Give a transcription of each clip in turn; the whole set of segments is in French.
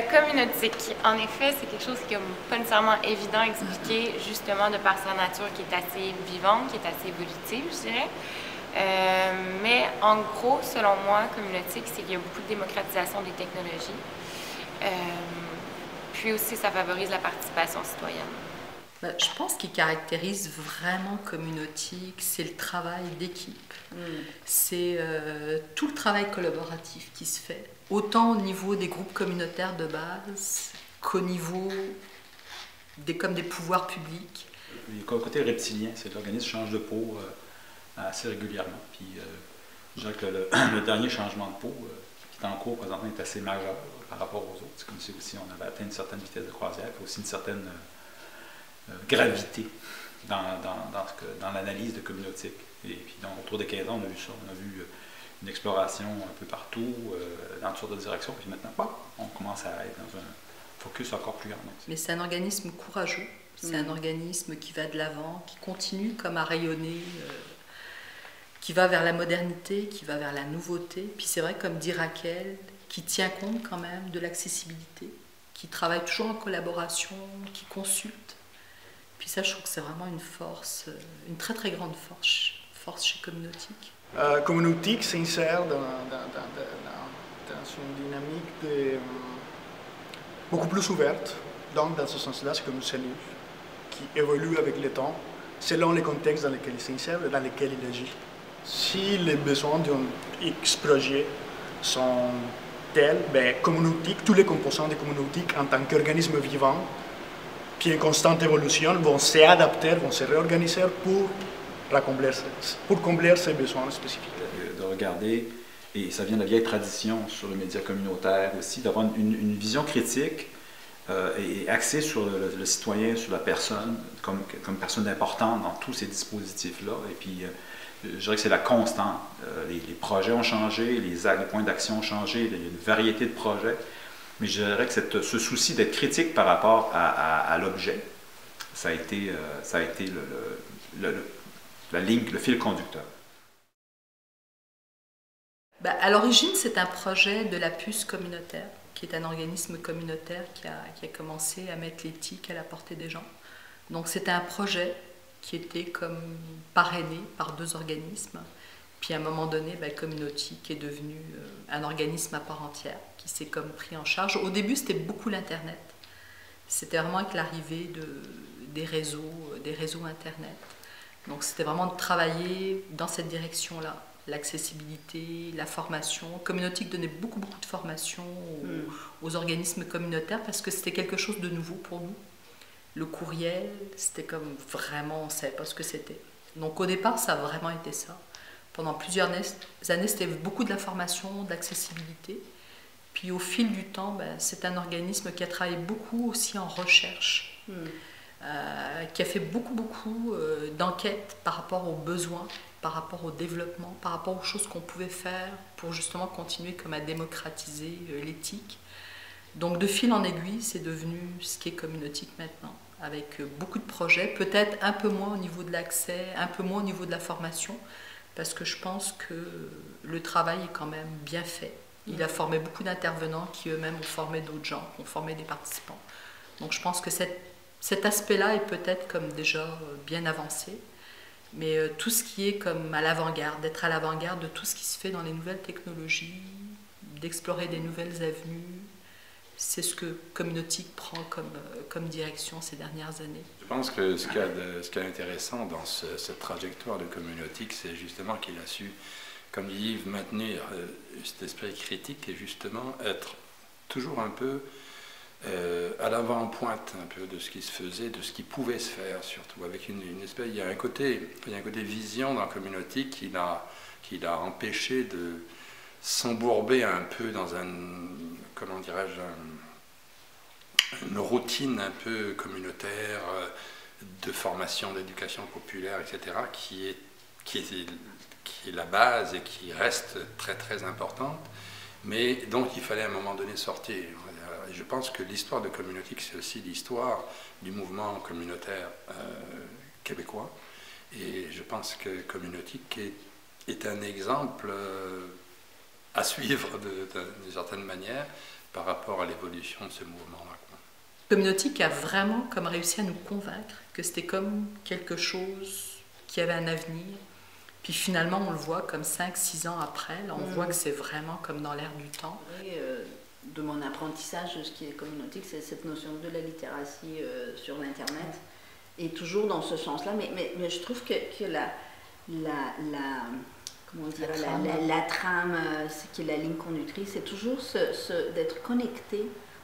Communautique. En effet, c'est quelque chose qui n'est pas nécessairement évident à expliquer, justement, de par sa nature qui est assez vivante, qui est assez évolutive, je dirais. Mais en gros, selon moi, communautique, c'est qu'il y a beaucoup de démocratisation des technologies. Puis aussi, ça favorise la participation citoyenne. Je pense qu'il caractérise vraiment communautique, c'est le travail d'équipe. C'est tout le travail collaboratif qui se fait, autant au niveau des groupes communautaires de base qu'au niveau comme des pouvoirs publics. Le côté reptilien, c'est que l'organisme change de peau assez régulièrement. Puis je dirais que le dernier changement de peau qui est en cours présentement est assez majeur par rapport aux autres. C'est comme si aussi on avait atteint une certaine vitesse de croisière, puis aussi une certaine gravité dans l'analyse de communautique. Et puis donc, autour des 15 ans, on a vu ça. On a vu une exploration un peu partout, dans toutes sortes de directions. Puis maintenant, on commence à être dans un focus encore plus grand. Mais c'est un organisme courageux. C'est un organisme qui va de l'avant, qui continue comme à rayonner, qui va vers la modernité, qui va vers la nouveauté. Puis c'est vrai, comme dit Raquel, qui tient compte quand même de l'accessibilité, qui travaille toujours en collaboration, qui consulte. Puis ça, je trouve que c'est vraiment une force, une très très grande force chez Communautique. Communautique s'insère dans une dynamique beaucoup plus ouverte. Donc, dans ce sens-là, c'est comme une cellule qui évolue avec le temps, selon les contextes dans lesquels il s'insère et dans lesquels il agit. Si les besoins d'un X projet sont tels, Communautique, tous les composants de Communautique en tant qu'organisme vivant, qui est en constante évolution, vont s'adapter, vont se réorganiser pour combler ces besoins spécifiques. De regarder, et ça vient de la vieille tradition sur le média communautaire aussi, d'avoir une vision critique et axée sur le citoyen, sur la personne, comme personne importante dans tous ces dispositifs-là. Et puis, je dirais que c'est la constante. Les projets ont changé, les points d'action ont changé, il y a une variété de projets. Mais je dirais que ce souci d'être critique par rapport à l'objet, ça a été la ligne, le fil conducteur. À l'origine, c'est un projet de la Puce communautaire, qui est un organisme communautaire qui a commencé à mettre l'éthique à la portée des gens. Donc c'était un projet qui était comme parrainé par deux organismes. Puis à un moment donné, Communautique est devenu un organisme à part entière qui s'est comme pris en charge. Au début, c'était beaucoup l'Internet. C'était vraiment avec l'arrivée des réseaux Internet. Donc c'était vraiment de travailler dans cette direction-là. L'accessibilité, la formation. Communautique donnait beaucoup de formation aux organismes communautaires parce que c'était quelque chose de nouveau pour nous. Le courriel, c'était comme vraiment, on ne savait pas ce que c'était. Donc au départ, ça a vraiment été ça. Pendant plusieurs années, c'était beaucoup de la formation, de l'accessibilité. Puis au fil du temps, c'est un organisme qui a travaillé beaucoup aussi en recherche, qui a fait beaucoup d'enquêtes par rapport aux besoins, par rapport au développement, par rapport aux choses qu'on pouvait faire pour justement continuer comme à démocratiser l'éthique. Donc de fil en aiguille, c'est devenu ce qui est Communautique maintenant, avec beaucoup de projets, peut-être un peu moins au niveau de l'accès, un peu moins au niveau de la formation, parce que je pense que le travail est quand même bien fait. Il a formé beaucoup d'intervenants qui eux-mêmes ont formé d'autres gens, ont formé des participants. Donc je pense que cet aspect-là est peut-être comme déjà bien avancé, mais tout ce qui est comme à l'avant-garde, d'être à l'avant-garde de tout ce qui se fait dans les nouvelles technologies, d'explorer des nouvelles avenues, c'est ce que Communautique prend comme direction ces dernières années. Je pense que ce qui est intéressant dans cette trajectoire de Communautique, c'est justement qu'il a su, comme dit Yves, maintenir cet esprit critique et justement être toujours un peu à l'avant-pointe un peu de ce qui se faisait, de ce qui pouvait se faire, surtout avec une espèce. Il y a un côté vision dans Communautique qui l'a empêché de s'embourber un peu dans comment dirais-je, une routine un peu communautaire de formation, d'éducation populaire, etc., qui est la base et qui reste très importante, mais dont il fallait à un moment donné sortir. Et je pense que l'histoire de Communautique, c'est aussi l'histoire du mouvement communautaire québécois, et je pense que Communautique est un exemple à suivre d'une certaine manière par rapport à l'évolution de ce mouvement-là. Communautique a vraiment comme réussi à nous convaincre que c'était comme quelque chose qui avait un avenir. Puis finalement, on le voit comme 5-6 ans après, là, on voit que c'est vraiment comme dans l'air du temps. De mon apprentissage de ce qui est communautique, c'est cette notion de la littératie sur l'Internet. Et toujours dans ce sens-là, mais je trouve que comment dire, la trame, qui est la ligne conductrice, c'est toujours d'être connecté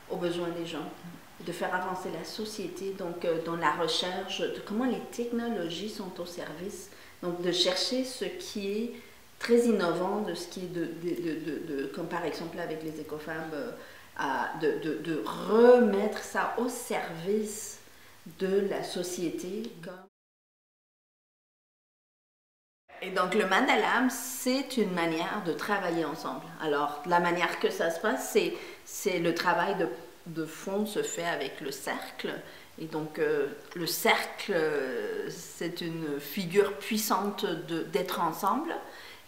aux besoins des gens, de faire avancer la société, donc dans la recherche de comment les technologies sont au service, donc de chercher ce qui est très innovant, de ce qui est comme par exemple avec les écofabs, de remettre ça au service de la société. Et donc le Mandalab, c'est une manière de travailler ensemble. Alors la manière que ça se passe, c'est le travail de fond se fait avec le cercle. Et donc le cercle, c'est une figure puissante d'être ensemble,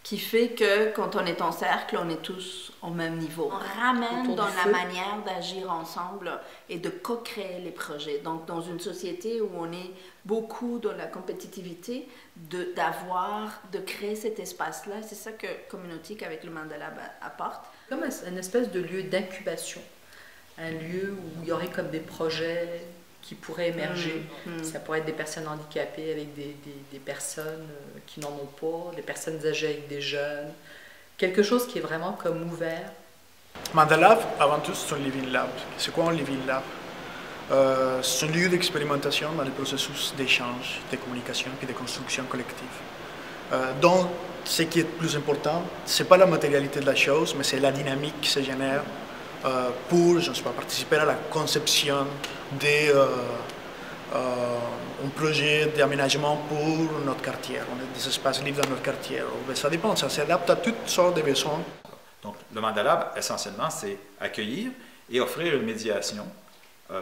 qui fait que quand on est en cercle, on est tous au même niveau. On ramène dans la manière d'agir ensemble et de co-créer les projets. Donc dans une société où on est beaucoup dans la compétitivité, de créer cet espace-là, c'est ça que Communautique avec le Mandalab apporte. Comme une espèce de lieu d'incubation, un lieu où il y aurait comme des projets qui pourraient émerger. Ça pourrait être des personnes handicapées avec des personnes qui n'en ont pas, des personnes âgées avec des jeunes. Quelque chose qui est vraiment comme ouvert. Mandalab, avant tout, c'est un living lab. C'est quoi un living lab? C'est un lieu d'expérimentation dans le processus d'échange, de communication et de construction collective. Donc, ce qui est le plus important, ce n'est pas la matérialité de la chose, mais c'est la dynamique qui se génère pour, je ne sais pas, participer à la conception d'un projet d'aménagement pour notre quartier. On a des espaces libres dans notre quartier. Ça dépend, ça s'adapte à toutes sortes de besoins. Donc, le Mandalab, essentiellement, c'est accueillir et offrir une médiation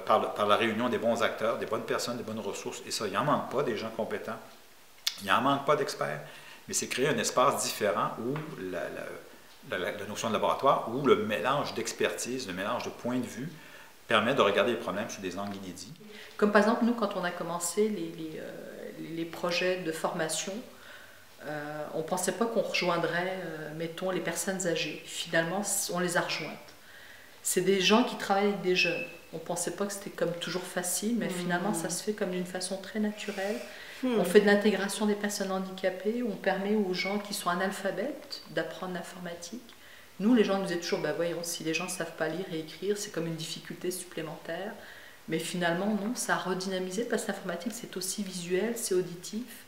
par la réunion des bons acteurs, des bonnes personnes, des bonnes ressources. Et ça, il n'en manque pas des gens compétents, il n'en manque pas d'experts, mais c'est créer un espace différent où la notion de laboratoire, où le mélange d'expertise, le mélange de points de vue permet de regarder les problèmes sous des angles inédits. Comme par exemple, nous, quand on a commencé les projets de formation, on ne pensait pas qu'on rejoindrait, mettons, les personnes âgées. Finalement, on les a rejointes. C'est des gens qui travaillent avec des jeunes. On ne pensait pas que c'était comme toujours facile, mais finalement, ça se fait comme d'une façon très naturelle. On fait de l'intégration des personnes handicapées, on permet aux gens qui sont analphabètes d'apprendre l'informatique. Nous, les gens nous disaient toujours, voyons, si les gens ne savent pas lire et écrire, c'est comme une difficulté supplémentaire. Mais finalement, non, ça a redynamisé parce que l'informatique, c'est aussi visuel, c'est auditif.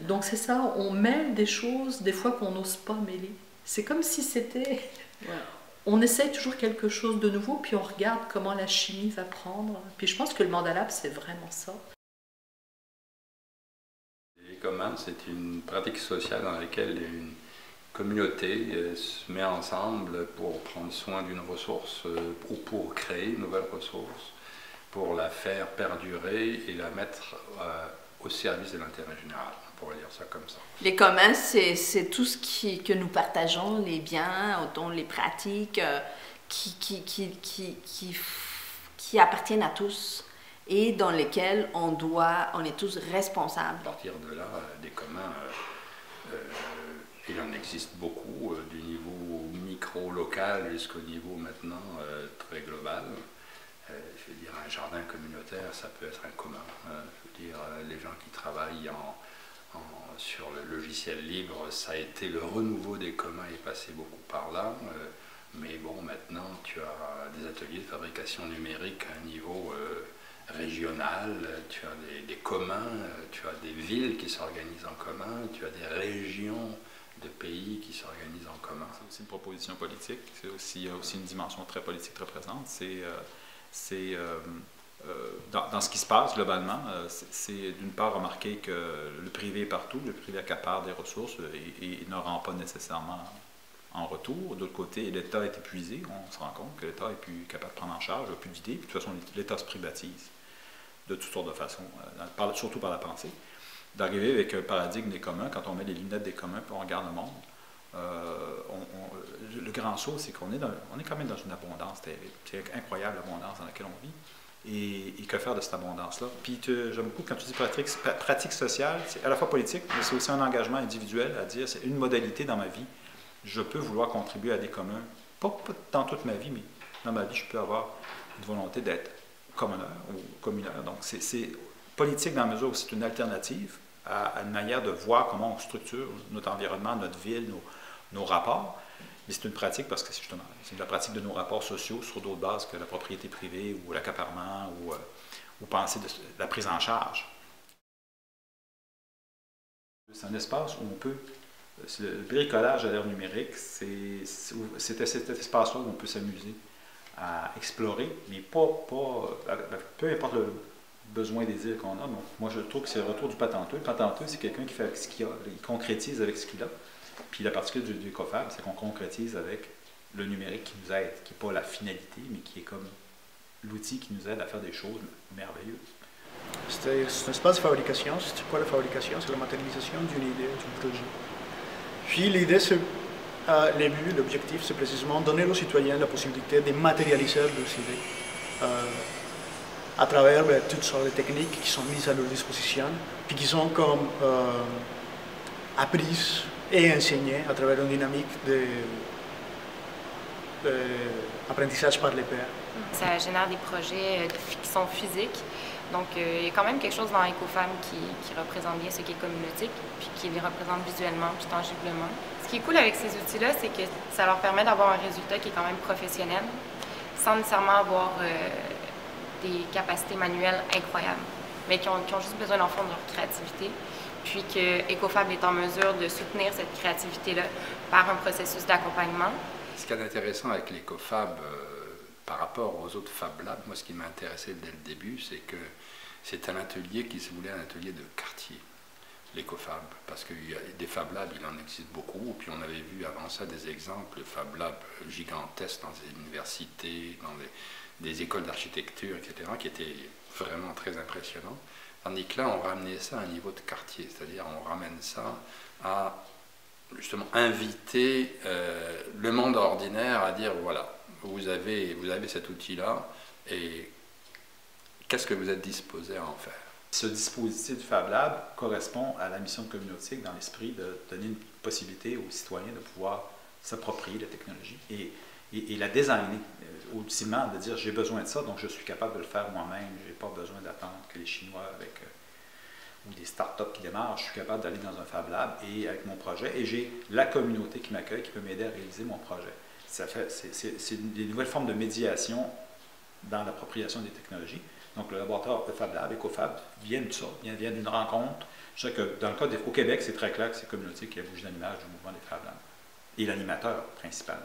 Donc c'est ça, on mêle des choses, des fois qu'on n'ose pas mêler. C'est comme si c'était... Ouais. On essaye toujours quelque chose de nouveau, puis on regarde comment la chimie va prendre. Puis je pense que le Mandalab, c'est vraiment ça. Les communs, c'est une pratique sociale dans laquelle une communauté se met ensemble pour prendre soin d'une ressource ou pour créer une nouvelle ressource, pour la faire perdurer et la mettre au service de l'intérêt général. On pourrait dire ça comme ça. Les communs, c'est tout ce que nous partageons, les biens, autant les pratiques qui appartiennent à tous et dans lesquels on est tous responsables. À partir de là, des communs, il en existe beaucoup, du niveau micro-local jusqu'au niveau maintenant très global. Je veux dire, un jardin communautaire, ça peut être un commun. Je veux dire, les gens qui travaillent sur le logiciel libre, ça a été le renouveau des communs est passé beaucoup par là. Mais bon, maintenant, tu as des ateliers de fabrication numérique à un niveau régional, tu as des communs, tu as des villes qui s'organisent en commun, tu as des régions de pays qui s'organisent en commun. C'est aussi une proposition politique, il y a aussi une dimension très politique très présente. Dans ce qui se passe globalement, c'est d'une part remarquer que le privé est partout, le privé accapare des ressources et ne rend pas nécessairement en retour. D'autre côté, l'État est épuisé, on se rend compte que l'État n'est plus capable de prendre en charge, il n'a plus d'idées, puis de toute façon l'État se privatise de toutes sortes de façons, surtout par la pensée. D'arriver avec un paradigme des communs, quand on met les lunettes des communs et on regarde le monde, le grand saut, c'est qu'on est, on est quand même dans une abondance terrible. C'est incroyable l'abondance dans laquelle on vit. Et que faire de cette abondance-là? Puis j'aime beaucoup quand tu dis pratique sociale, c'est à la fois politique, mais c'est aussi un engagement individuel à dire, c'est une modalité dans ma vie. Je peux vouloir contribuer à des communs, pas dans toute ma vie, mais dans ma vie, je peux avoir une volonté d'être communeur ou communeur. Donc c'est politique dans la mesure où c'est une alternative à une manière de voir comment on structure notre environnement, notre ville, nos rapports. Mais c'est une pratique parce que justement, c'est la pratique de nos rapports sociaux sur d'autres bases que la propriété privée ou l'accaparement ou penser de la prise en charge. C'est un espace où on peut, le bricolage à l'ère numérique, c'est cet espace-là où on peut s'amuser à explorer, mais peu importe le besoin et désir qu'on a. Donc, moi, je trouve que c'est le retour du patenteux. Le patenteux, c'est quelqu'un qui fait avec ce qu'il a, il concrétise avec ce qu'il a. Puis la particularité du Ecofab, c'est qu'on concrétise avec le numérique qui nous aide, qui n'est pas la finalité, mais qui est comme l'outil qui nous aide à faire des choses merveilleuses. C'est un espace de fabrication. C'est quoi la fabrication? C'est la matérialisation d'une idée, d'un projet. Puis l'idée, l'objectif, c'est précisément donner aux citoyens la possibilité de matérialiser leurs idées à travers toutes sortes de techniques qui sont mises à leur disposition, puis qui sont comme apprises et enseignées à travers une dynamique d'apprentissage par les pairs. Ça génère des projets qui sont physiques. Donc, il y a quand même quelque chose dans Ecofam qui représente bien ce qui est communautique, puis qui les représente visuellement, puis tangiblement. Ce qui est cool avec ces outils-là, c'est que ça leur permet d'avoir un résultat qui est quand même professionnel, sans nécessairement avoir des capacités manuelles incroyables, mais qui ont juste besoin d'en fond de leur créativité, puis que Ecofab est en mesure de soutenir cette créativité-là par un processus d'accompagnement. Ce qui est intéressant avec l'Ecofab, par rapport aux autres Fab Labs, moi ce qui m'a intéressé dès le début, c'est que c'est un atelier qui se voulait un atelier de quartier, l'Ecofab, parce que des Fab Labs, il en existe beaucoup, puis on avait vu avant ça des exemples de Fab Labs gigantesques dans des universités, dans des écoles d'architecture, etc., qui étaient vraiment très impressionnants. Tandis que là, on ramenait ça à un niveau de quartier, c'est-à-dire on ramène ça à justement inviter le monde ordinaire à dire, voilà, vous avez cet outil-là, et qu'est-ce que vous êtes disposé à en faire? Ce dispositif du Fab Lab correspond à la mission communautique dans l'esprit de donner une possibilité aux citoyens de pouvoir s'approprier la technologie et la designer, ultimement de dire j'ai besoin de ça, donc je suis capable de le faire moi-même, je n'ai pas besoin d'attendre que les Chinois ou des startups qui démarrent, je suis capable d'aller dans un Fab Lab et avec mon projet, et j'ai la communauté qui m'accueille, qui peut m'aider à réaliser mon projet. C'est des nouvelles formes de médiation dans l'appropriation des technologies. Donc le laboratoire de Fab Lab, Ecofab, vient de ça, vient d'une rencontre. Je sais que dans le cas au Québec, c'est très clair que c'est la communauté qui a bougé dans l'image du mouvement des Fab Labs. Et l'animateur principal.